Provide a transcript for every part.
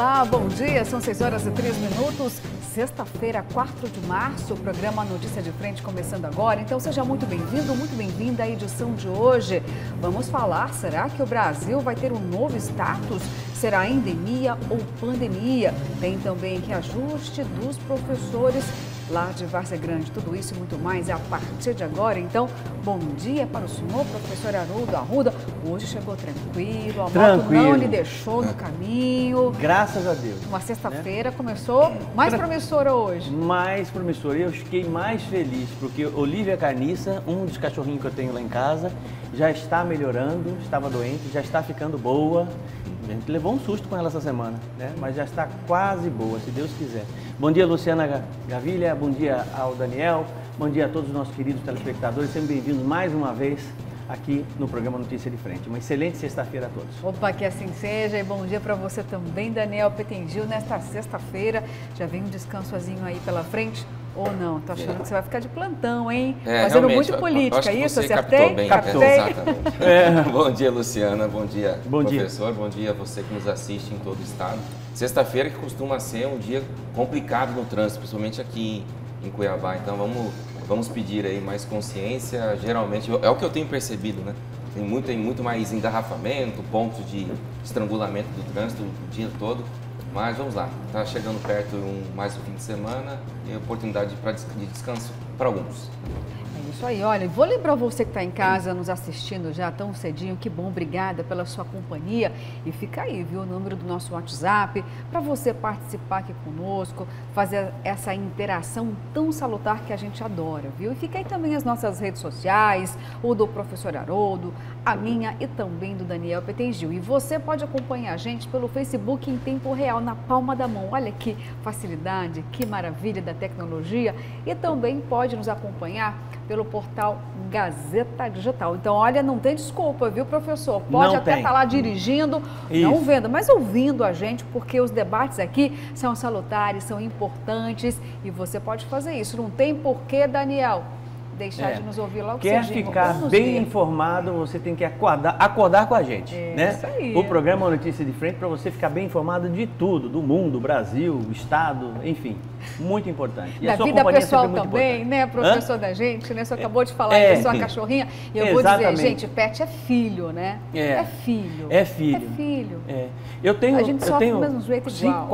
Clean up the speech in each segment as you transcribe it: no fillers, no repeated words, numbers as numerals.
Olá, bom dia, são 6 horas e 3 minutos, sexta-feira, 4 de março, o programa Notícia de Frente começando agora, então seja muito bem-vindo, muito bem-vinda à edição de hoje. Vamos falar, será que o Brasil vai ter um novo status? Será endemia ou pandemia? Tem também reajuste dos professores lá de Várzea Grande, tudo isso e muito mais é a partir de agora. Então, bom dia para o senhor, professor Haroldo Arruda. Hoje chegou tranquilo, a moto não lhe deixou no caminho. Graças a Deus. Uma sexta-feira começou mais promissora hoje. Mais promissora. Eu fiquei mais feliz porque Olívia Carniça, um dos cachorrinhos que eu tenho lá em casa, já está melhorando, estava doente, já está ficando boa. A gente levou um susto com ela essa semana, né? Mas já está quase boa, se Deus quiser. Bom dia, Luciana Gavilha, bom dia ao Daniel, bom dia a todos os nossos queridos telespectadores, sejam bem-vindos mais uma vez aqui no programa Notícia de Frente. Uma excelente sexta-feira a todos. Opa, que assim seja, e bom dia para você também, Daniel Petengil, nesta sexta-feira. Já vem um descansozinho aí pela frente? Ou não? Tô achando que você vai ficar de plantão, hein? Fazendo muito política, isso? Acertei? Captei. Exatamente. Bom dia, Luciana. Bom dia, professor. Bom dia a você que nos assiste em todo o estado. Sexta-feira que costuma ser um dia complicado no trânsito, principalmente aqui em Cuiabá. Então vamos pedir aí mais consciência. Geralmente, é o que eu tenho percebido, né? Tem muito mais engarrafamento, pontos de estrangulamento do trânsito o dia todo. Mas vamos lá, está chegando perto mais um fim de semana e oportunidade de descanso para alguns. É isso aí, olha, vou lembrar você que está em casa nos assistindo já tão cedinho, que bom, obrigada pela sua companhia. E fica aí, viu, o número do nosso WhatsApp, para você participar aqui conosco, fazer essa interação tão salutar que a gente adora, viu? E fica aí também as nossas redes sociais, o do professor Haroldo, a minha e também do Daniel Petengil. E você pode acompanhar a gente pelo Facebook em tempo real, na palma da mão. Olha que facilidade, que maravilha da tecnologia. E também pode nos acompanhar pelo portal Gazeta Digital. Então, olha, não tem desculpa, viu, professor? Pode até estar lá dirigindo, não vendo, mas ouvindo a gente, porque os debates aqui são salutares, são importantes e você pode fazer isso. Não tem porquê, Daniel, deixar de nos ouvir logo cedinho. Quer ficar bem informado, você tem que acordar com a gente, né? Isso aí. O programa Notícia de Frente para você ficar bem informado de tudo, do mundo, Brasil, estado, enfim, muito importante. E da vida pessoal também, né, professor da gente, né? Você acabou de falar da sua cachorrinha, e eu vou dizer, gente, pet é filho, né? É filho. É filho. É filho. Eu tenho, a gente sofre do mesmo jeito igual.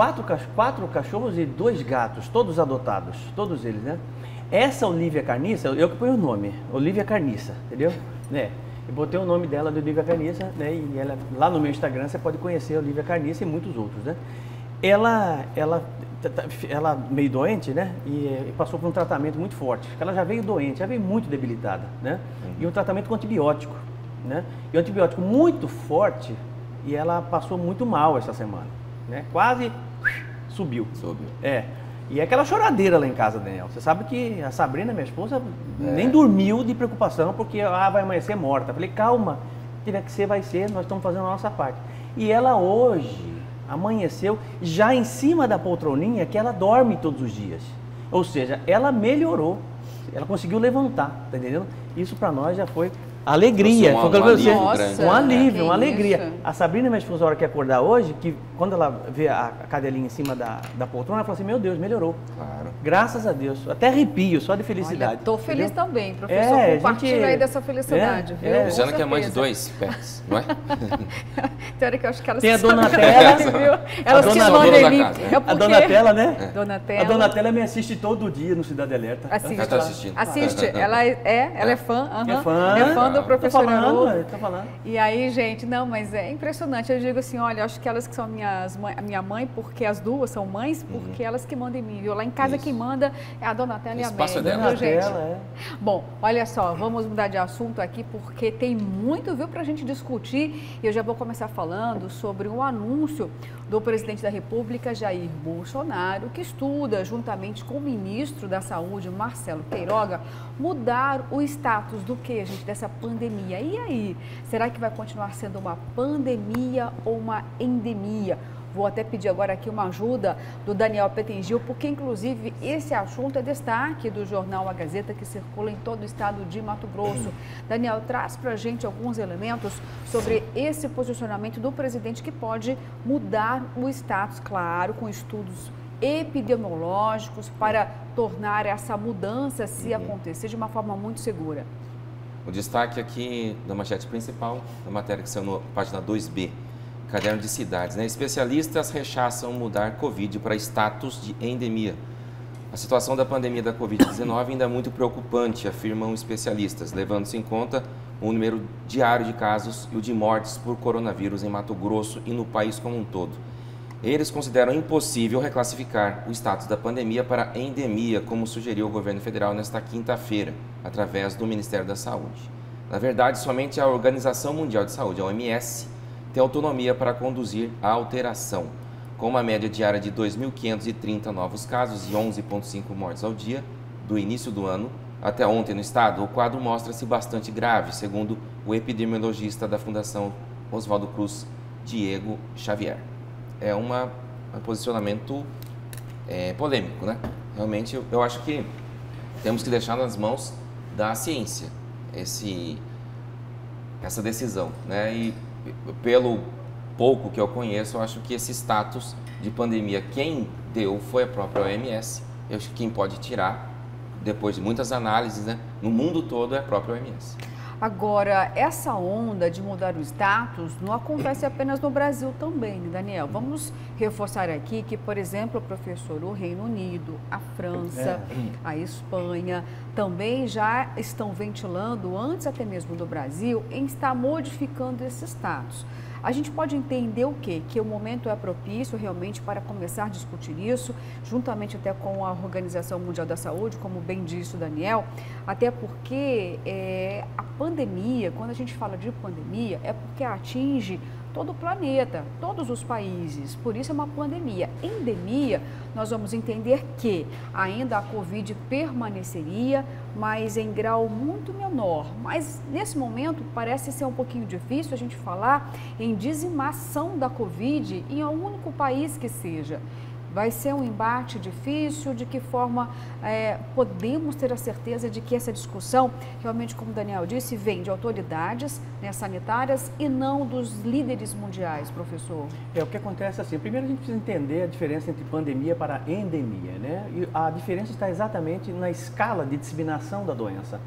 Quatro cachorros e 2 gatos, todos adotados, todos eles, né? Essa Olívia Carniça, eu que ponho o nome, Olívia Carniça, entendeu? Né? Eu botei o nome dela de Olívia Carniça, né? E ela, lá no meu Instagram você pode conhecer a Olívia Carniça e muitos outros, né? Ela meio doente, né? E passou por um tratamento muito forte. Ela já veio doente, já veio muito debilitada, né? E um tratamento com antibiótico, né? E um antibiótico muito forte e ela passou muito mal essa semana, né? Quase subiu. E é aquela choradeira lá em casa, Daniel. Você sabe que a Sabrina, minha esposa, nem dormiu de preocupação porque vai amanhecer morta. Eu falei, calma, tiver que ser, vai ser, nós estamos fazendo a nossa parte. E ela hoje amanheceu já em cima da poltroninha que ela dorme todos os dias. Ou seja, ela melhorou, ela conseguiu levantar, tá entendendo? Isso para nós já foi alegria, um alívio, uma alegria. A Sabrina, minha esposa, a hora que acordar hoje, que quando ela vê a cadelinha em cima da poltrona, ela fala assim, meu Deus, melhorou. Claro. Graças a Deus, até arrepio, só de felicidade. Estou feliz também, professor, compartilha aí dessa felicidade, viu? Luciana que é mãe de 2 pets, não é? Tem hora que eu acho que ela tem a Donatella, viu? Elas que mandam em mim. A Donatella, né? Donatella. A Donatella me assiste todo dia no Cidade Alerta. Ela está assistindo. Assiste, ela é fã. É fã do professor Haroldo. Tá falando. E aí, gente, não, mas é impressionante. Eu digo assim, olha, acho que elas que são a minha mãe, porque as duas são mães, porque elas que mandam em mim, viu? Lá em casa quem manda é a Donatella e a Amélia, viu, gente? Bom, olha só, vamos mudar de assunto aqui, porque tem muito, viu, pra gente discutir. E eu já vou começar falando sobre um anúncio do presidente da República, Jair Bolsonaro, que estuda, juntamente com o ministro da Saúde, Marcelo Queiroga, mudar o status do que, gente, dessa pandemia. E aí, será que vai continuar sendo uma pandemia ou uma endemia? Vou até pedir agora aqui uma ajuda do Daniel Petengil, porque inclusive esse assunto é destaque do jornal A Gazeta, que circula em todo o estado de Mato Grosso. Daniel, traz para a gente alguns elementos sobre esse posicionamento do presidente que pode mudar o status, claro, com estudos epidemiológicos para tornar essa mudança, se acontecer, de uma forma muito segura. O destaque aqui da manchete principal, da matéria que saiu na página 2B, Caderno de Cidades, né? Especialistas rechaçam mudar Covid para status de endemia. A situação da pandemia da Covid-19 ainda é muito preocupante, afirmam especialistas, levando-se em conta o número diário de casos e o de mortes por coronavírus em Mato Grosso e no país como um todo. Eles consideram impossível reclassificar o status da pandemia para endemia, como sugeriu o governo federal nesta quinta-feira, através do Ministério da Saúde. Na verdade, somente a Organização Mundial de Saúde, a OMS, tem autonomia para conduzir a alteração. Com uma média diária de 2.530 novos casos e 11,5 mortes ao dia, do início do ano até ontem no estado, o quadro mostra-se bastante grave, segundo o epidemiologista da Fundação Oswaldo Cruz, Diego Xavier. É um posicionamento polêmico, né? Realmente, eu acho que temos que deixar nas mãos da ciência essa decisão, né? E pelo pouco que eu conheço, eu acho que esse status de pandemia, quem deu foi a própria OMS. Eu acho que quem pode tirar, depois de muitas análises, né, no mundo todo, é a própria OMS. Agora, essa onda de mudar o status não acontece apenas no Brasil também, Daniel. Vamos reforçar aqui que, por exemplo, professor, o Reino Unido, a França, a Espanha, também já estão ventilando, antes até mesmo do Brasil, em estar modificando esse status. A gente pode entender o quê? Que o momento é propício realmente para começar a discutir isso, juntamente até com a Organização Mundial da Saúde, como bem disse o Daniel, até porque a pandemia, quando a gente fala de pandemia, é porque atinge todo o planeta, todos os países, por isso é uma pandemia. Endemia, nós vamos entender que ainda a Covid permaneceria, mas em grau muito menor. Mas nesse momento parece ser um pouquinho difícil a gente falar em dizimação da Covid em um único país que seja. Vai ser um embate difícil, de que forma podemos ter a certeza de que essa discussão, realmente, como o Daniel disse, vem de autoridades, né, sanitárias e não dos líderes mundiais, professor? O que acontece assim, primeiro a gente precisa entender a diferença entre pandemia para endemia, né? E a diferença está exatamente na escala de disseminação da doença.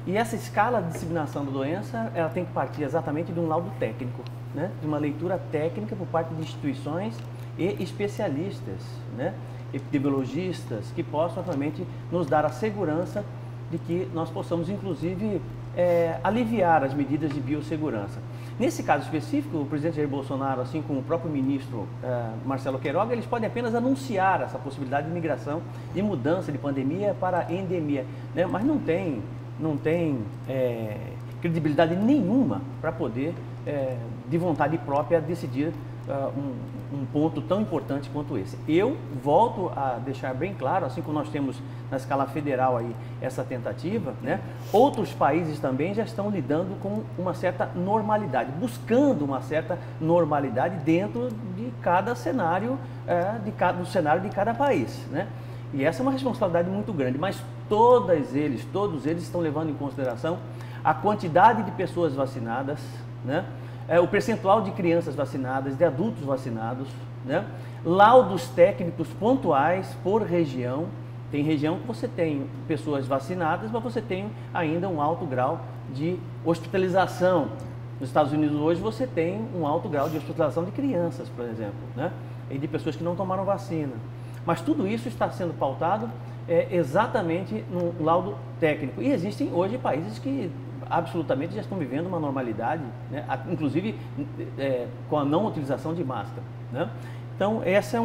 E essa escala de disseminação da doença, ela tem que partir exatamente de um laudo técnico, né? De uma leitura técnica por parte de instituições e especialistas, né, epidemiologistas, que possam realmente nos dar a segurança de que nós possamos, inclusive, aliviar as medidas de biossegurança. Nesse caso específico, o presidente Jair Bolsonaro, assim como o próprio ministro Marcelo Queiroga, eles podem apenas anunciar essa possibilidade de migração, de mudança de pandemia para endemia, né, mas não tem credibilidade nenhuma para poder, de vontade própria, decidir um ponto tão importante quanto esse. Eu volto a deixar bem claro, assim como nós temos na escala federal aí essa tentativa, né? Outros países também já estão lidando com uma certa normalidade, buscando uma certa normalidade dentro de cada cenário, do cenário de cada país, né? E essa é uma responsabilidade muito grande, mas todos eles estão levando em consideração a quantidade de pessoas vacinadas, né? O percentual de crianças vacinadas, de adultos vacinados, né? Laudos técnicos pontuais por região. Tem região que você tem pessoas vacinadas, mas você tem ainda um alto grau de hospitalização. Nos Estados Unidos hoje você tem um alto grau de hospitalização de crianças, por exemplo, né? E de pessoas que não tomaram vacina. Mas tudo isso está sendo pautado exatamente no laudo técnico. E existem hoje países que absolutamente já estão vivendo uma normalidade, né? Inclusive com a não utilização de máscara, né? Então, essa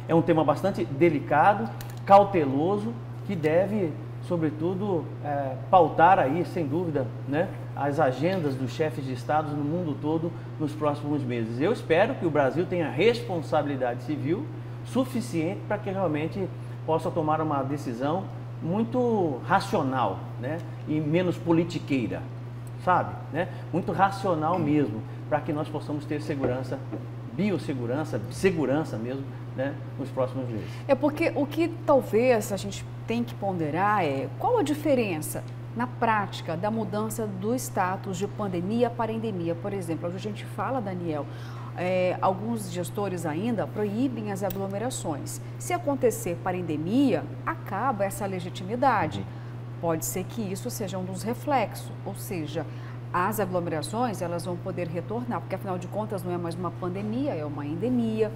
é um tema bastante delicado, cauteloso, que deve, sobretudo, pautar aí, sem dúvida, né, as agendas dos chefes de estados no mundo todo nos próximos meses. Eu espero que o Brasil tenha responsabilidade civil suficiente para que realmente possa tomar uma decisão muito racional, né, e menos politiqueira, sabe, né? Muito racional mesmo, para que nós possamos ter segurança biossegurança, segurança mesmo, né, nos próximos meses. É porque o que talvez a gente tem que ponderar é qual a diferença na prática da mudança do status de pandemia para endemia. Por exemplo, a gente fala, Daniel, alguns gestores ainda proíbem as aglomerações. Se acontecer para endemia, acaba essa legitimidade. Pode ser que isso seja um dos reflexos, ou seja, as aglomerações elas vão poder retornar, porque afinal de contas não é mais uma pandemia, é uma endemia.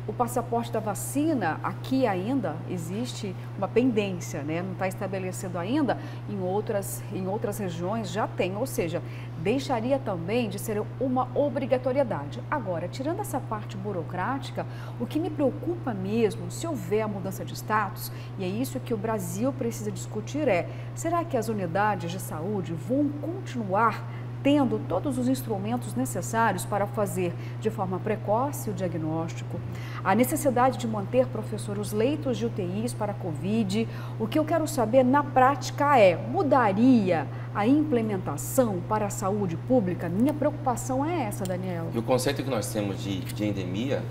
O passaporte da vacina, aqui ainda existe uma pendência, né? Não está estabelecido ainda, em outras regiões já tem, ou seja, deixaria também de ser uma obrigatoriedade. Agora, tirando essa parte burocrática, o que me preocupa mesmo, se houver a mudança de status, e é isso que o Brasil precisa discutir, será que as unidades de saúde vão continuar tendo todos os instrumentos necessários para fazer de forma precoce o diagnóstico, a necessidade de manter, professor, os leitos de UTIs para a Covid. O que eu quero saber na prática mudaria a implementação para a saúde pública? Minha preocupação é essa, Daniel. E o conceito que nós temos de endemia,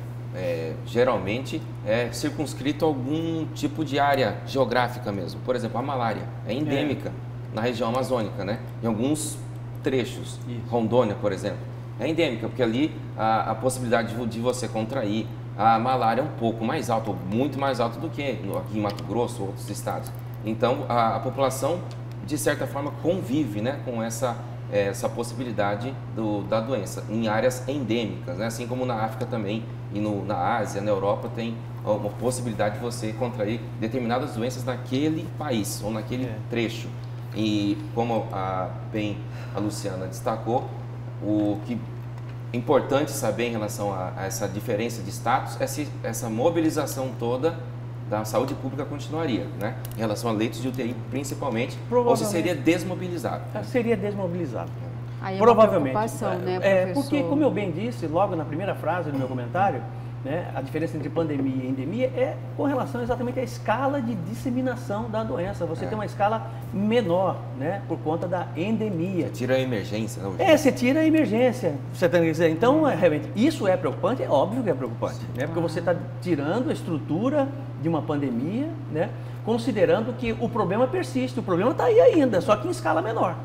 geralmente é circunscrito a algum tipo de área geográfica mesmo. Por exemplo, a malária é endêmica na região amazônica, né? Em alguns trechos, Rondônia, por exemplo, é endêmica, porque ali a possibilidade de você contrair a malária é um pouco mais alta, ou muito mais alta do que aqui em Mato Grosso ou outros estados. Então, a população, de certa forma, convive, né, com essa possibilidade da doença em áreas endêmicas, né? Assim como na África também, e na Ásia, na Europa, tem uma possibilidade de você contrair determinadas doenças naquele país ou naquele trecho. E como bem a Luciana destacou, o que é importante saber em relação a essa diferença de status é se essa mobilização toda da saúde pública continuaria, né? Em relação a leitos de UTI principalmente, ou se seria desmobilizado. Seria desmobilizado. Aí provavelmente. É uma preocupação, né, professor? Porque, como eu bem disse logo na primeira frase do meu comentário, né, a diferença entre pandemia e endemia é com relação exatamente à escala de disseminação da doença. Você tem uma escala menor, né, por conta da endemia. Você tira a emergência, não? Você tira a emergência. Você tá dizendo, então, realmente, isso é preocupante? É óbvio que é preocupante, né, porque você está tirando a estrutura de uma pandemia, né, considerando que o problema persiste, o problema está aí ainda, só que em escala menor.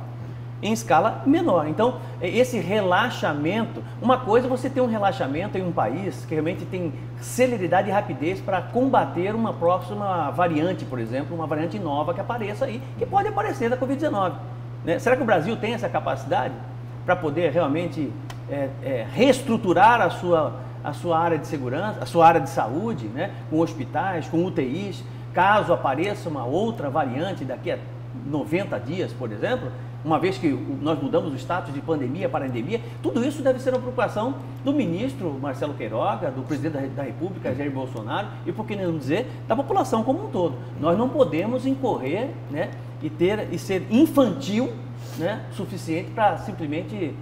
Em escala menor. Então, esse relaxamento, uma coisa é você ter um relaxamento em um país que realmente tem celeridade e rapidez para combater uma próxima variante, por exemplo, uma variante nova que apareça aí, que pode aparecer da Covid-19. Né? Será que o Brasil tem essa capacidade para poder realmente reestruturar a sua área de segurança, a sua área de saúde, né? Com hospitais, com UTIs, caso apareça uma outra variante daqui a 90 dias, por exemplo? Uma vez que nós mudamos o status de pandemia para endemia, tudo isso deve ser uma preocupação do ministro Marcelo Queiroga, do presidente da República, Jair Bolsonaro, e por que não dizer, da população como um todo. Nós não podemos incorrer, né, e ser infantil, né, suficiente para simplesmente,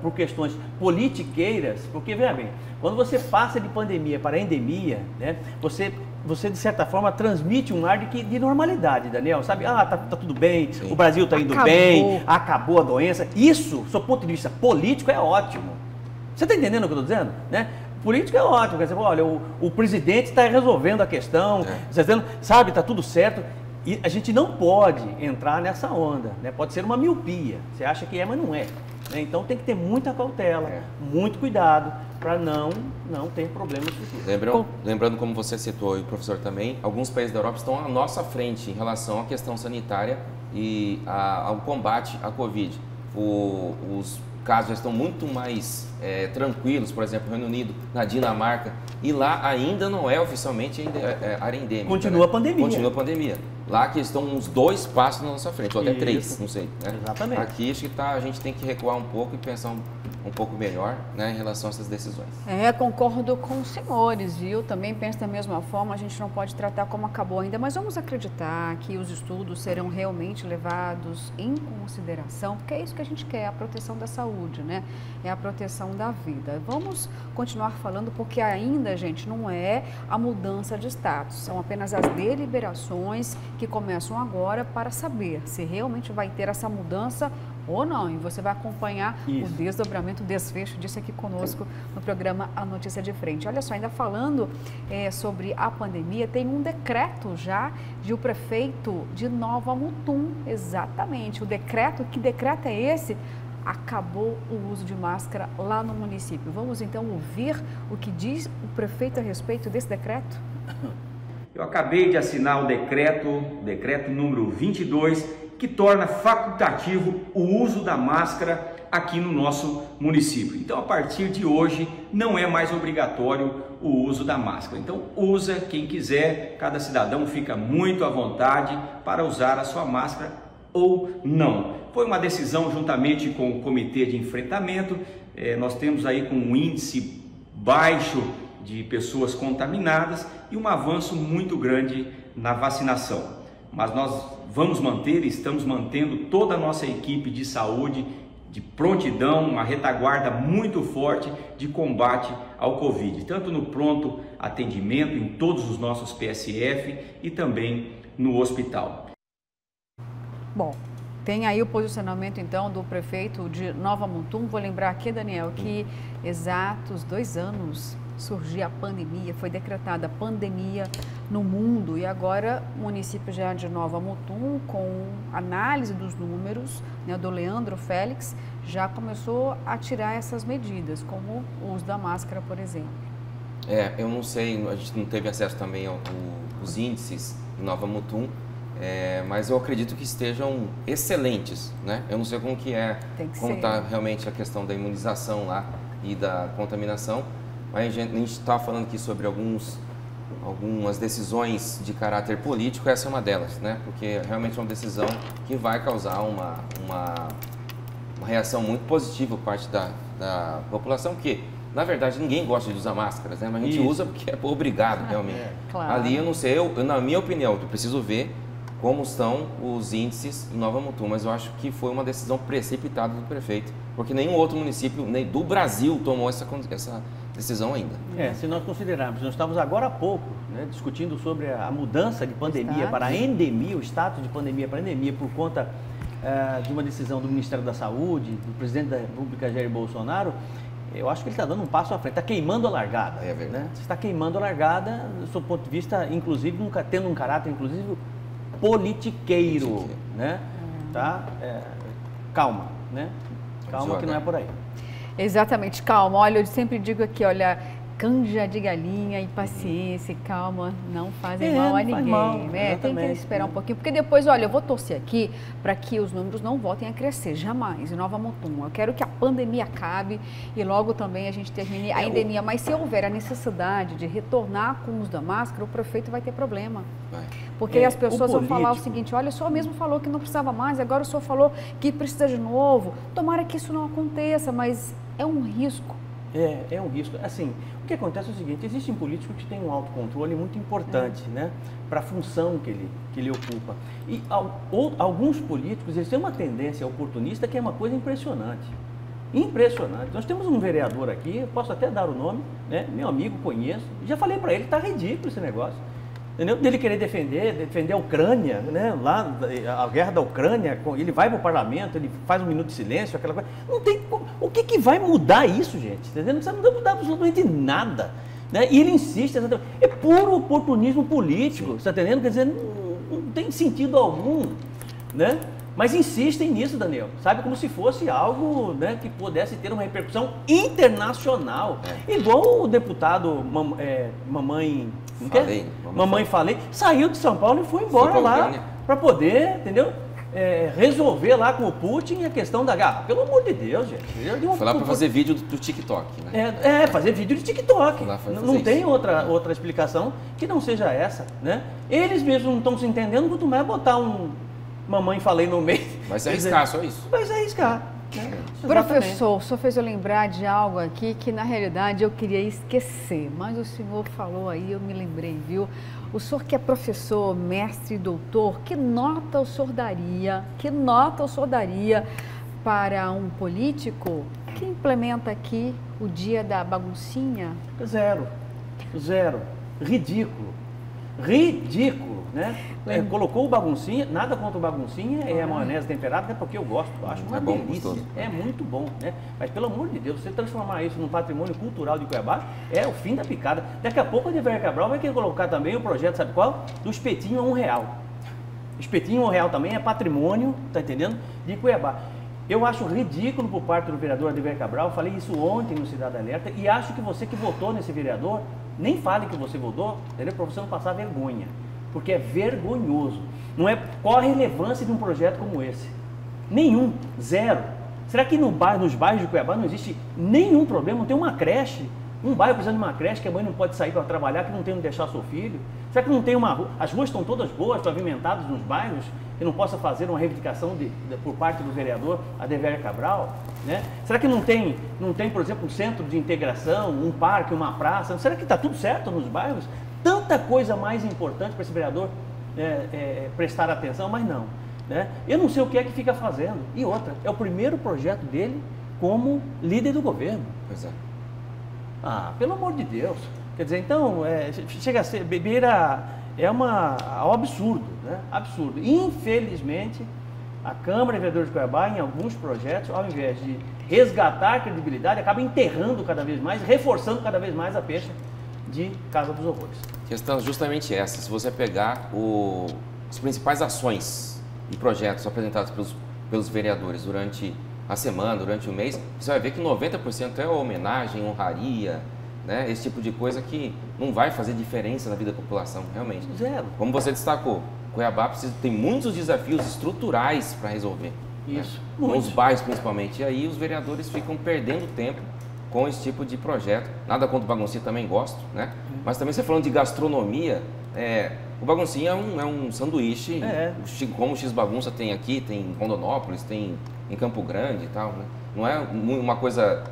por questões politiqueiras, porque, veja bem, quando você passa de pandemia para endemia, né, você de certa forma transmite um ar de normalidade, Daniel, sabe? Tá tudo bem, sim, o Brasil está indo bem, acabou a doença. Isso, do ponto de vista político, é ótimo. Você está entendendo o que eu estou dizendo? Né? Político é ótimo, quer dizer, olha, o presidente está resolvendo a questão, você está dizendo, sabe, está tudo certo. E a gente não pode entrar nessa onda, né? Pode ser uma miopia, você acha que mas não é. Né? Então tem que ter muita cautela, muito cuidado, para não ter problemas futuros. Lembrando, como você citou e o professor também, alguns países da Europa estão à nossa frente em relação à questão sanitária e ao combate à Covid. Os casos já estão muito mais tranquilos, por exemplo, no Reino Unido, na Dinamarca, e lá ainda não é oficialmente área endêmica. Continua, né? A pandemia. Continua a pandemia. Lá que estão uns 2 passos na nossa frente, ou até 3, não sei. Né? Exatamente. Aqui acho que a gente tem que recuar um pouco e pensar um pouco melhor, né, em relação a essas decisões. Concordo com os senhores, viu? Também penso da mesma forma, a gente não pode tratar como acabou ainda, mas vamos acreditar que os estudos serão realmente levados em consideração, porque é isso que a gente quer, a proteção da saúde, né? É a proteção da vida. Vamos continuar falando, porque ainda, gente, não é a mudança de status, são apenas as deliberações que começam agora para saber se realmente vai ter essa mudança ou não. E você vai acompanhar o desdobramento, o desfecho disso aqui conosco no programa A Notícia de Frente. Olha só, ainda falando sobre a pandemia, tem um decreto já de o prefeito de Nova Mutum, exatamente. O decreto, que decreto é esse? Acabou o uso de máscara lá no município. Vamos então ouvir o que diz o prefeito a respeito desse decreto? Eu acabei de assinar o decreto número 22, que torna facultativo o uso da máscara aqui no nosso município. Então, a partir de hoje, não é mais obrigatório o uso da máscara. Então, usa quem quiser, cada cidadão fica muito à vontade para usar a sua máscara ou não. Foi uma decisão juntamente com o Comitê de Enfrentamento, nós temos aí com um índice baixo de pessoas contaminadas e um avanço muito grande na vacinação. Mas nós vamos manter, estamos mantendo toda a nossa equipe de saúde de prontidão, uma retaguarda muito forte de combate ao Covid, tanto no pronto atendimento, em todos os nossos PSF e também no hospital. Bom, tem aí o posicionamento, então, do prefeito de Nova Mutum. Vou lembrar aqui, Daniel, que exatos 2 anos surgiu a pandemia, foi decretada a pandemia no mundo e agora o município já de Nova Mutum, com análise dos números, né, do Leandro Félix, já começou a tirar essas medidas, como o uso da máscara, por exemplo. Eu não sei, a gente não teve acesso também aos índices de Nova Mutum, mas eu acredito que estejam excelentes, né? Eu não sei como está realmente a questão da imunização lá e da contaminação, mas a gente está falando aqui sobre algumas decisões de caráter político, essa é uma delas, né? Porque realmente é uma decisão que vai causar uma reação muito positiva por parte da população, que na verdade ninguém gosta de usar máscaras, né? Mas a gente usa porque é obrigado realmente. Claro. Ali eu não sei, na minha opinião, eu preciso ver como estão os índices em Nova Mutum, mas eu acho que foi uma decisão precipitada do prefeito, porque nenhum outro município nem do Brasil tomou essa decisão ainda. Se nós considerarmos, nós estávamos agora há pouco, né, discutindo sobre a mudança de pandemia para a endemia, o status de pandemia para endemia, por conta de uma decisão do Ministério da Saúde, do presidente da República, Jair Bolsonaro. Eu acho que ele está dando um passo à frente, está queimando a largada. É verdade. Né? Você está queimando a largada, do seu ponto de vista, inclusive, tendo um caráter, inclusive, politiqueiro, né? Tá? Calma, né? Calma que não é por aí. Exatamente, calma. Olha, eu sempre digo aqui, olha, canja de galinha e paciência e calma não fazem mal a ninguém, né? Tem que esperar um pouquinho, porque depois, olha, eu vou torcer aqui para que os números não voltem a crescer, jamais, em Nova Mutum. Eu quero que a pandemia acabe e logo também a gente termine a endemia, mas se houver a necessidade de retornar com o uso da máscara, o prefeito vai ter problema. Porque as pessoas vão falar o seguinte, olha, o senhor mesmo falou que não precisava mais, agora o senhor falou que precisa de novo. Tomara que isso não aconteça, mas é um risco. É um risco. Assim, o que acontece é o seguinte, existem políticos que têm um autocontrole muito importante, né, para a função que ele ocupa. E alguns políticos, eles têm uma tendência oportunista que é uma coisa impressionante. Impressionante. Nós temos um vereador aqui, eu posso até dar o nome, né, meu amigo, conheço, já falei para ele, está ridículo esse negócio. Entendeu? Dele querer defender a Ucrânia, né? Lá, a guerra da Ucrânia, ele vai para o parlamento, ele faz um minuto de silêncio, aquela coisa. Não tem, o que vai mudar isso, gente? Entendeu? Não precisa mudar absolutamente nada. Né? E ele insiste, é puro oportunismo político, está entendendo? Quer dizer, não tem sentido algum, né? Mas insistem nisso, Daniel, sabe? Como se fosse algo, né, que pudesse ter uma repercussão internacional. Igual o deputado Mamãe Falei, saiu de São Paulo e foi embora lá para poder, entendeu? Resolver lá com o Putin a questão da guerra. Pelo amor de Deus, gente. Foi lá para fazer vídeo do TikTok, né? Fazer vídeo de TikTok. Não tem isso. outra explicação que não seja essa, né? Eles mesmos não estão se entendendo, quanto mais botar um Mamãe Falei no meio. Vai se arriscar, só isso. Vai se arriscar. Professor, o senhor fez eu lembrar de algo aqui que na realidade eu queria esquecer, mas o senhor falou aí, eu me lembrei, viu? O senhor que é professor, mestre, doutor, que nota o senhor daria para um político que implementa aqui o dia da baguncinha? Zero. Ridículo. né? Colocou o baguncinha, nada contra o baguncinha, é a maionese temperada, até porque eu gosto, eu acho uma delícia, gostoso. É muito bom, né? Mas pelo amor de Deus, você transformar isso num patrimônio cultural de Cuiabá é o fim da picada. Daqui a pouco a Dever Cabral vai querer colocar também o projeto, sabe qual? Do espetinho a R$1. Espetinho R$1 também é patrimônio, tá entendendo? De Cuiabá. Eu acho ridículo por parte do vereador Adever Cabral, falei isso ontem no Cidade Alerta, e acho que você que votou nesse vereador, nem fale que você votou, entendeu? Para você não passar vergonha, porque é vergonhoso. Não é, qual a relevância de um projeto como esse? Nenhum, zero. Será que nos bairros de Cuiabá não existe nenhum problema? Não tem uma creche? Um bairro precisando de uma creche que a mãe não pode sair para trabalhar, que não tem onde deixar seu filho? Será que não tem uma rua? As ruas estão todas boas, pavimentadas nos bairros, que não possa fazer uma reivindicação por parte do vereador Adever Cabral? Né? Será que não tem, por exemplo, um centro de integração, um parque, uma praça? Será que está tudo certo nos bairros? Tanta coisa mais importante para esse vereador prestar atenção, mas não. Né? Eu não sei o que é que fica fazendo. E outra, é o primeiro projeto dele como líder do governo. Pois é. Ah, pelo amor de Deus. Quer dizer, então, chega a ser, é um absurdo, né? Absurdo. Infelizmente, a Câmara de Vereadores de Cuiabá, em alguns projetos, ao invés de resgatar a credibilidade, acaba enterrando cada vez mais, reforçando cada vez mais a pecha de Casa dos Horrores. A questão é justamente essa. Se você pegar as principais ações e projetos apresentados pelos vereadores durante a semana, durante o mês, você vai ver que 90% é homenagem, honraria, né? Esse tipo de coisa que não vai fazer diferença na vida da população, realmente. Zero. Como você destacou, Cuiabá tem muitos desafios estruturais para resolver. Isso. Né? Nos bairros, principalmente. E aí os vereadores ficam perdendo tempo com esse tipo de projeto. Nada contra o baguncinha, também gosto, né? Mas também você falando de gastronomia, o baguncinha é um sanduíche, como o X-Bagunça tem aqui, tem em Rondonópolis, tem em Campo Grande e tal, né? Não é uma coisa,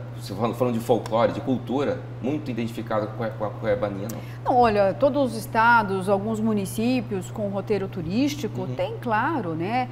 falando de folclore, de cultura, muito identificada com a cuiabania, não. Não, olha, todos os estados, alguns municípios com roteiro turístico, tem, claro, né,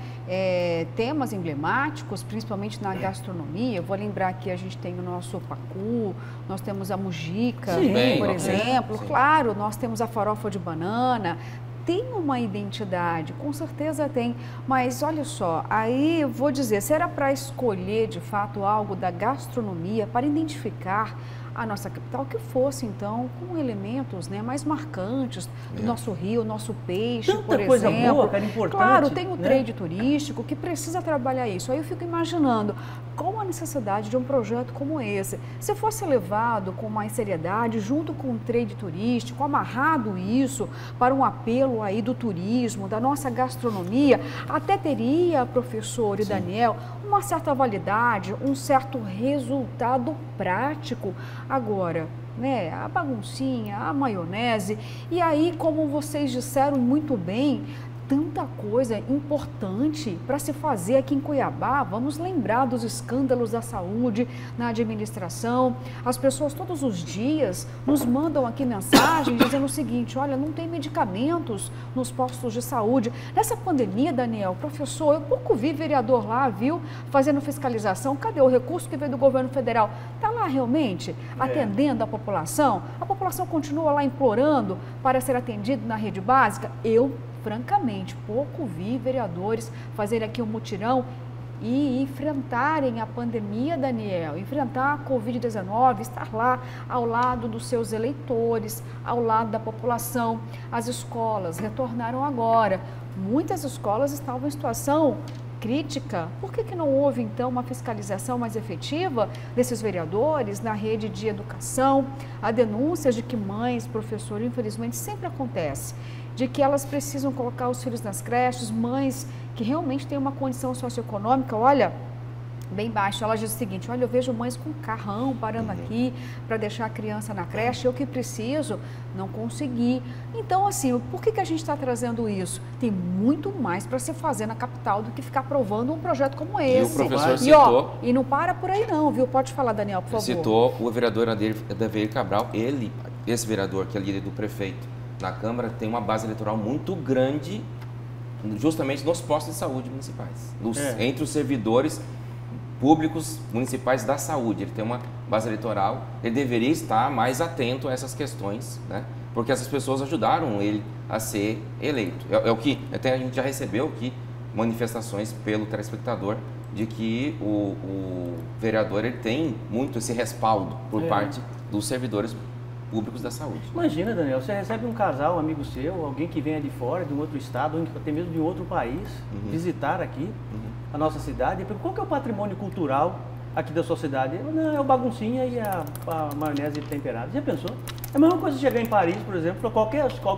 temas emblemáticos, principalmente na gastronomia. Vou lembrar que a gente tem o nosso pacu, nós temos a mujica, por exemplo. Sim. Claro, nós temos a farofa de banana. Tem uma identidade, com certeza tem, mas olha só, aí eu vou dizer, se era para escolher de fato algo da gastronomia para identificar a nossa capital, que fosse então com elementos, né, mais marcantes do nosso rio, nosso peixe, tanta por exemplo. Coisa boa, cara, importante. Claro, tem o trade turístico que precisa trabalhar isso. Aí eu fico imaginando qual a necessidade de um projeto como esse. Se fosse levado com mais seriedade, junto com o trade turístico, amarrado isso para um apelo aí do turismo, da nossa gastronomia, até teria, professor e Daniel, uma certa validade, um certo resultado prático. Agora, né, a baguncinha, a maionese, e aí, como vocês disseram muito bem, tanta coisa importante para se fazer aqui em Cuiabá. Vamos lembrar dos escândalos da saúde na administração. As pessoas todos os dias nos mandam aqui mensagens dizendo o seguinte: olha, não tem medicamentos nos postos de saúde. Nessa pandemia, Daniel, professor, eu pouco vi vereador lá, viu, fazendo fiscalização. Cadê o recurso que veio do governo federal? Está lá realmente atendendo a população? A população continua lá implorando para ser atendido na rede básica? Eu, francamente, pouco vi vereadores fazerem aqui um mutirão e enfrentarem a pandemia, Daniel, enfrentar a Covid-19, estar lá ao lado dos seus eleitores, ao lado da população. As escolas retornaram agora. Muitas escolas estavam em situação crítica. Por que não houve, então, uma fiscalização mais efetiva desses vereadores na rede de educação? Há denúncias de que mães, professores, infelizmente, sempre acontece, de que elas precisam colocar os filhos nas creches, mães que realmente têm uma condição socioeconômica, olha, bem baixa. Ela diz o seguinte: olha, eu vejo mães com carrão parando aqui para deixar a criança na creche, eu que preciso, não consegui. Então, assim, por que a gente está trazendo isso? Tem muito mais para se fazer na capital do que ficar aprovando um projeto como esse. E o professor citou... E não para por aí não, viu? Pode falar, Daniel, por favor. Citou o vereador Adever Cabral, esse vereador que é líder do prefeito na Câmara, tem uma base eleitoral muito grande justamente nos postos de saúde municipais, entre os servidores públicos municipais da saúde. Ele tem uma base eleitoral, ele deveria estar mais atento a essas questões, né? porque essas pessoas ajudaram ele a ser eleito. É o que até a gente já recebeu aqui manifestações pelo telespectador de que o vereador ele tem muito esse respaldo por parte dos servidores públicos da saúde. Imagina, Daniel, você recebe um casal, um amigo seu, alguém que venha de fora, de um outro estado, ou até mesmo de outro país, visitar aqui a nossa cidade, e pergunta, qual que é o patrimônio cultural aqui da sua cidade? Não, é o baguncinha e a maionese temperada. Já pensou? É a mesma coisa de chegar em Paris, por exemplo, qual que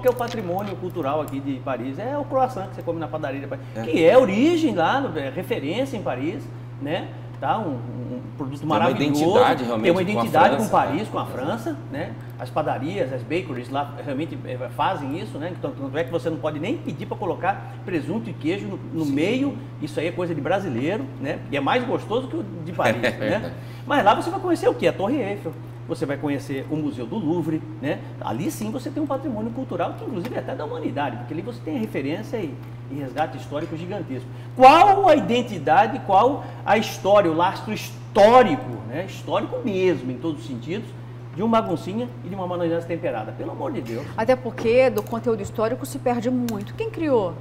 é o patrimônio cultural aqui de Paris? É o croissant que você come na padaria de Paris, que é origem lá, é referência em Paris, né? Tá? Um produto maravilhoso. Tem uma identidade realmente, tem uma identidade com Paris, com a França, né? As padarias, as bakeries lá realmente fazem isso, né? Então, tanto é que você não pode nem pedir para colocar presunto e queijo no meio. Isso aí é coisa de brasileiro, né? E é mais gostoso que o de Paris, né? Mas lá você vai conhecer o quê? A Torre Eiffel. Você vai conhecer o Museu do Louvre, né? Ali sim você tem um patrimônio cultural que inclusive é até da humanidade, porque ali você tem referência e resgate histórico gigantesco. Qual a identidade, qual a história, o lastro histórico, né? Histórico mesmo, em todos os sentidos, de uma baguncinha e de uma maionese temperada, pelo amor de Deus. Até porque do conteúdo histórico se perde muito. Quem criou?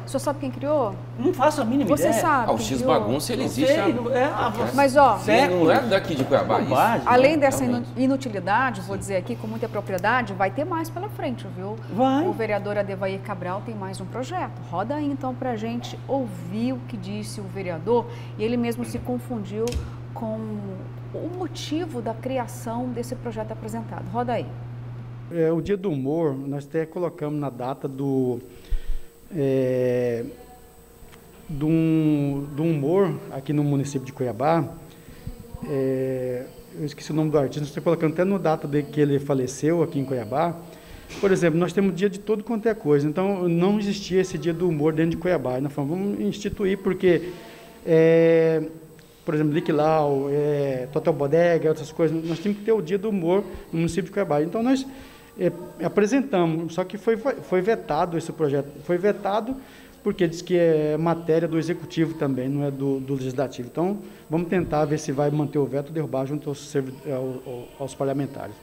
O senhor sabe quem criou? Não faço a mínima ideia. Você sabe. O X-Bagunça, ele existe. Mas, ó, não é daqui de Cuiabá isso. Além dessa inutilidade, vou dizer aqui com muita propriedade, vai ter mais pela frente, viu? Vai. O vereador Adevair Cabral tem mais um projeto. Roda aí, então, pra gente ouvir o que disse o vereador. E ele mesmo se confundiu com o motivo da criação desse projeto apresentado. Roda aí. O Dia do Humor, nós até colocamos na data do humor aqui no município de Cuiabá. Eu esqueci o nome do artista, nós estamos colocando até no data de que ele faleceu aqui em Cuiabá. Por exemplo, nós temos dia de tudo quanto é coisa, então não existia esse Dia do Humor dentro de Cuiabá. Nós falamos, vamos instituir, porque, por exemplo, Lick Lau, Total Bodega, outras coisas, nós temos que ter o Dia do Humor no município de Cuiabá. Então nós apresentamos, só que foi vetado esse projeto. Foi vetado porque diz que é matéria do Executivo também, não é do Legislativo. Então, vamos tentar ver se vai manter o veto ou derrubar junto aos parlamentares.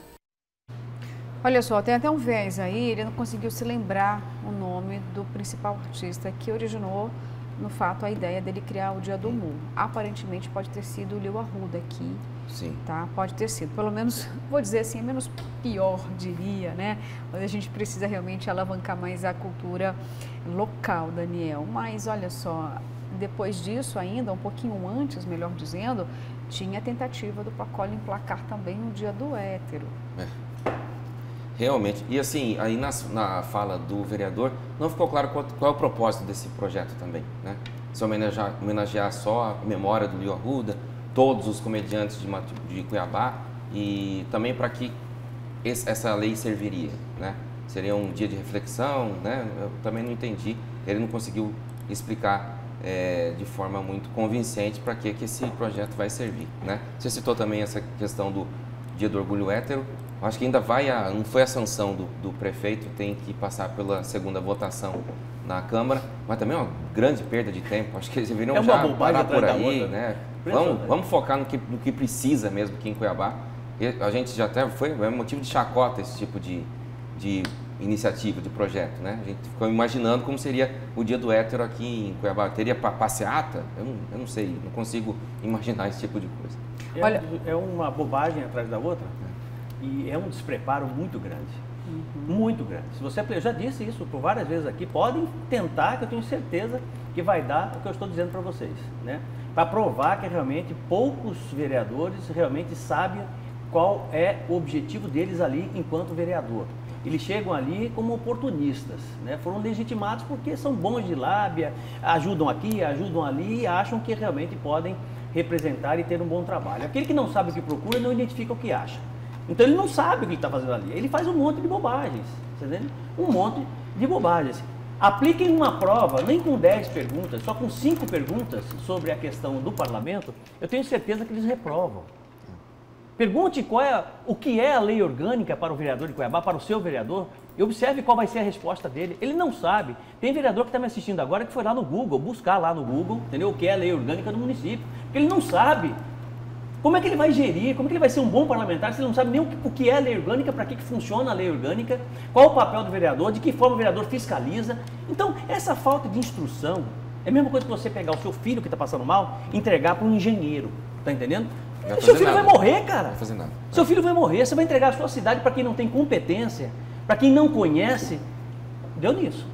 Olha só, tem até um viés aí, ele não conseguiu se lembrar o nome do principal artista que originou, no fato, a ideia dele criar o Dia do Humor. Aparentemente pode ter sido o Lio Arruda aqui. Sim. Tá? Pode ter sido, pelo menos, vou dizer assim, menos pior, diria, né? Mas a gente precisa realmente alavancar mais a cultura local, Daniel. Mas, olha só, depois disso ainda, um pouquinho antes, melhor dizendo, tinha a tentativa do PACOL emplacar também o Dia do Hétero. Realmente. E assim, aí na fala do vereador, não ficou claro qual é o propósito desse projeto também, né? Se homenagear só a memória do Lio Arruda, todos os comediantes de Cuiabá, e também para que essa lei serviria, né? Seria um dia de reflexão, né? Eu também não entendi, ele não conseguiu explicar de forma muito convincente para que esse projeto vai servir, né? Você citou também essa questão do Dia do Orgulho Hétero. Acho que ainda não foi a sanção do prefeito, tem que passar pela segunda votação na Câmara, mas também é uma grande perda de tempo. Acho que eles deveriam já parar por aí, né? Vamos focar no que precisa mesmo aqui em Cuiabá. A gente já até é motivo de chacota esse tipo de iniciativa, de projeto, né? A gente ficou imaginando como seria o Dia do Hétero aqui em Cuiabá. Teria passeata? Eu não sei, não consigo imaginar esse tipo de coisa. Olha, é uma bobagem atrás da outra. E é um despreparo muito grande, muito grande. Eu já disse isso por várias vezes aqui, podem tentar, que eu tenho certeza que vai dar o que eu estou dizendo para vocês, né? Para provar que realmente poucos vereadores realmente sabem qual é o objetivo deles ali enquanto vereador. Eles chegam ali como oportunistas, né? Foram legitimados porque são bons de lábia, ajudam aqui, ajudam ali e acham que realmente podem representar e ter um bom trabalho. Aquele que não sabe o que procura não identifica o que acha. Então ele não sabe o que ele está fazendo ali, ele faz um monte de bobagens, entendeu? Um monte de bobagens. Apliquem uma prova, nem com 10 perguntas, só com 5 perguntas sobre a questão do parlamento, eu tenho certeza que eles reprovam. Pergunte o que é a lei orgânica para o vereador de Cuiabá, para o seu vereador, e observe qual vai ser a resposta dele. Ele não sabe. Tem vereador que está me assistindo agora que foi lá no Google, buscar lá no Google, entendeu? O que é a lei orgânica do município, porque ele não sabe. Como é que ele vai gerir, como é que ele vai ser um bom parlamentar se ele não sabe nem o que é a lei orgânica, para que funciona a lei orgânica, qual o papel do vereador, de que forma o vereador fiscaliza. Então, essa falta de instrução é a mesma coisa que você pegar o seu filho que está passando mal e entregar para um engenheiro, tá entendendo? Seu filho vai morrer, cara. Não vai fazer nada. Seu filho vai morrer, você vai entregar a sua cidade para quem não tem competência, para quem não conhece. Deu nisso.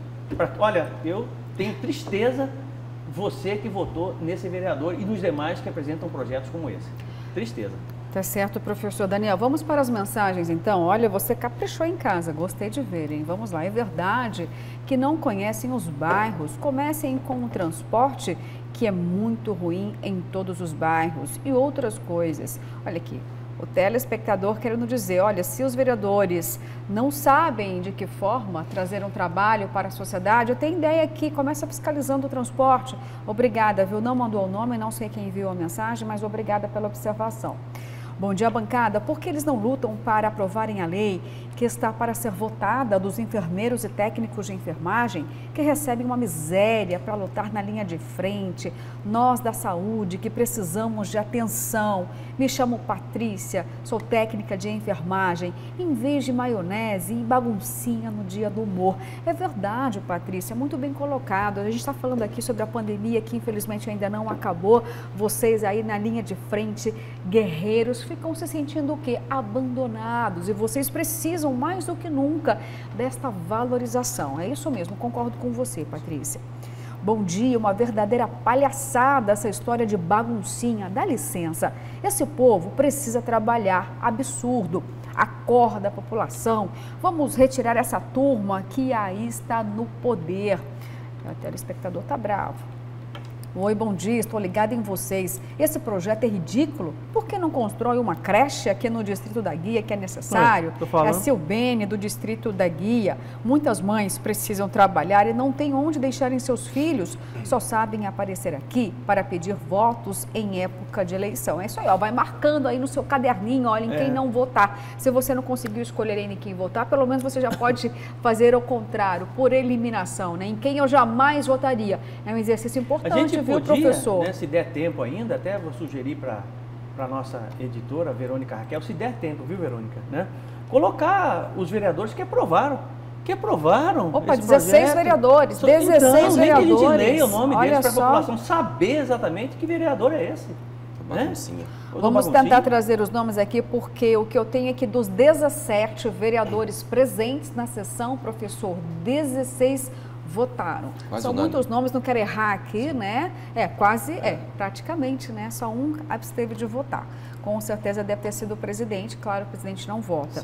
Olha, eu tenho tristeza você que votou nesse vereador e nos demais que apresentam projetos como esse. Tristeza. Tá certo, professor Daniel. Vamos para as mensagens, então. Olha, você caprichou em casa, gostei de ver, hein? Vamos lá. É verdade que não conhecem os bairros. Comecem com o transporte, que é muito ruim em todos os bairros, e outras coisas. Olha aqui, o telespectador querendo dizer, olha, se os vereadores não sabem de que forma trazer um trabalho para a sociedade, eu tenho ideia aqui, começa fiscalizando o transporte. Obrigada, viu? Não mandou o nome, não sei quem enviou a mensagem, mas obrigada pela observação. Bom dia, bancada. Por que eles não lutam para aprovarem a lei que está para ser votada dos enfermeiros e técnicos de enfermagem que recebem uma miséria para lutar na linha de frente? Nós da saúde que precisamos de atenção. Me chamo Patrícia, sou técnica de enfermagem. Em vez de maionese e baguncinha no dia do humor. É verdade, Patrícia, muito bem colocado. A gente está falando aqui sobre a pandemia que infelizmente ainda não acabou. Vocês aí na linha de frente, guerreiros, ficam se sentindo o quê? Abandonados. E vocês precisam mais do que nunca desta valorização. É isso mesmo, concordo com você, Patrícia. Bom dia, uma verdadeira palhaçada essa história de baguncinha. Dá licença, esse povo precisa trabalhar, absurdo. Acorda a população, vamos retirar essa turma que aí está no poder. O telespectador está bravo. Oi, bom dia, estou ligada em vocês. Esse projeto é ridículo. Por que não constrói uma creche aqui no Distrito da Guia, que é necessário? É a Silbene, do Distrito da Guia. Muitas mães precisam trabalhar e não têm onde deixarem seus filhos. Só sabem aparecer aqui para pedir votos em época de eleição. É isso aí, ó, vai marcando aí no seu caderninho, olha, em quem não votar. Se você não conseguiu escolher em quem votar, pelo menos você já pode fazer o contrário, por eliminação, né? Em quem eu jamais votaria. É um exercício importante. Viu, podia, professor? Né, se der tempo ainda, até vou sugerir para a nossa editora, Verônica Raquel, se der tempo, viu, Verônica? Né, colocar os vereadores que aprovaram. Opa, 16 vereadores, 16 vereadores. Nem que a gente leia o nome deles para a população saber exatamente que vereador é esse. Né? Vamos tentar trazer os nomes aqui, porque o que eu tenho aqui dos 17 vereadores presentes na sessão, professor, 16 votaram. São muitos nomes, não quero errar aqui, né? Praticamente, né? Só um absteve de votar. Com certeza deve ter sido o presidente, claro, o presidente não vota.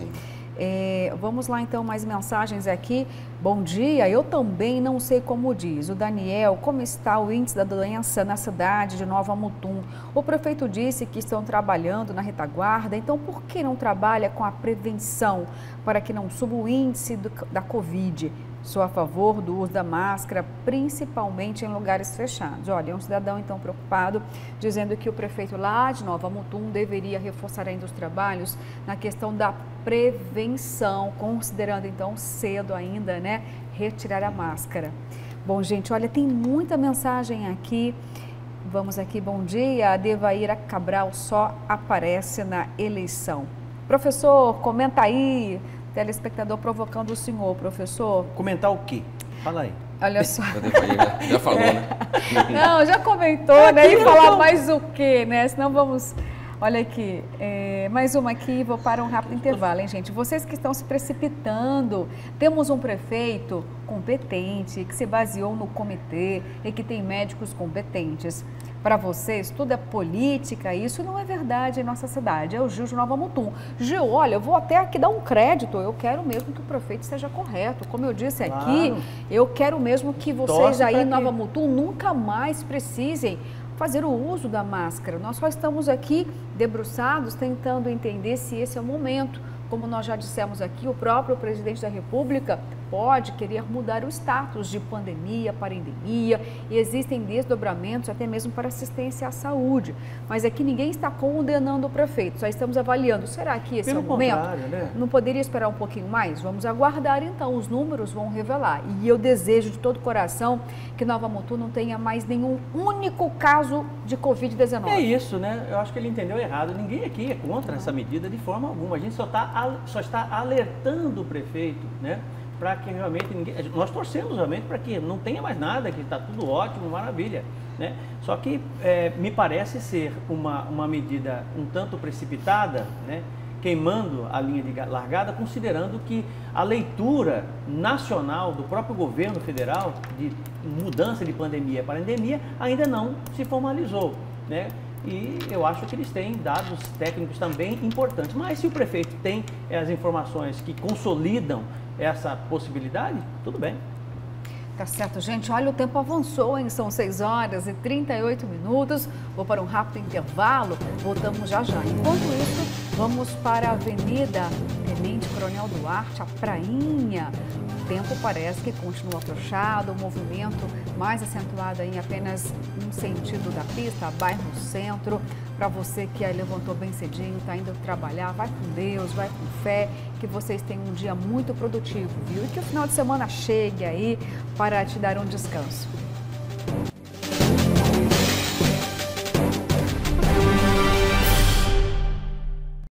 Vamos lá então, mais mensagens aqui. Bom dia, eu também não sei como diz. O Daniel, como está o índice da doença na cidade de Nova Mutum? O prefeito disse que estão trabalhando na retaguarda, então por que não trabalha com a prevenção para que não suba o índice da Covid? Sou a favor do uso da máscara, principalmente em lugares fechados. Olha, um cidadão então preocupado, dizendo que o prefeito lá de Nova Mutum deveria reforçar ainda os trabalhos na questão da prevenção, considerando então cedo ainda, né, retirar a máscara. Bom, gente, olha, tem muita mensagem aqui. Vamos aqui, bom dia. A Devaíra Cabral só aparece na eleição. Professor, comenta aí. Telespectador provocando o senhor, professor. Comentar o quê? Fala aí. Olha só. Já falou, né? Não, já comentou, né? E falar mais o quê, né? Senão vamos... Olha aqui, mais uma aqui, vou para um rápido intervalo, hein, gente? Vocês que estão se precipitando, temos um prefeito competente, que se baseou no comitê e que tem médicos competentes. Para vocês, tudo é política, isso não é verdade em nossa cidade. É o Gil de Nova Mutum. Gil, olha, eu vou até aqui dar um crédito, eu quero mesmo que o prefeito seja correto. Como eu disse aqui, eu quero mesmo que vocês aí em Nova Mutum nunca mais precisem fazer o uso da máscara. Nós só estamos aqui debruçados tentando entender se esse é o momento. Como nós já dissemos aqui, o próprio presidente da República pode querer mudar o status de pandemia para endemia e existem desdobramentos até mesmo para assistência à saúde. Mas aqui ninguém está condenando o prefeito, só estamos avaliando. Será que esse é o momento? Né? Não poderia esperar um pouquinho mais? Vamos aguardar então, os números vão revelar. E eu desejo de todo o coração que Nova Mutum não tenha mais nenhum único caso de Covid-19. É isso, né? Eu acho que ele entendeu errado. Ninguém aqui é contra essa medida de forma alguma. A gente só está alertando o prefeito, né? Para que realmente nós torcemos realmente para que não tenha mais nada, que está tudo ótimo, maravilha, né? Só que me parece ser uma medida um tanto precipitada, né? Queimando a linha de largada, considerando que a leitura nacional do próprio governo federal de mudança de pandemia para endemia ainda não se formalizou, né? E eu acho que eles têm dados técnicos também importantes. Mas se o prefeito tem as informações que consolidam essa possibilidade, tudo bem. Tá certo, gente. Olha, o tempo avançou, hein? São 6 horas e 38 minutos. Vou para um rápido intervalo. Voltamos já já. Enquanto isso, vamos para a Avenida Tenente Coronel Duarte, a Prainha. O tempo parece que continua fechado, o movimento mais acentuado em apenas um sentido da pista, bairro Centro. Para você que levantou bem cedinho, está indo trabalhar, vai com Deus, vai com fé, que vocês tenham um dia muito produtivo, viu? E que o final de semana chegue aí para te dar um descanso.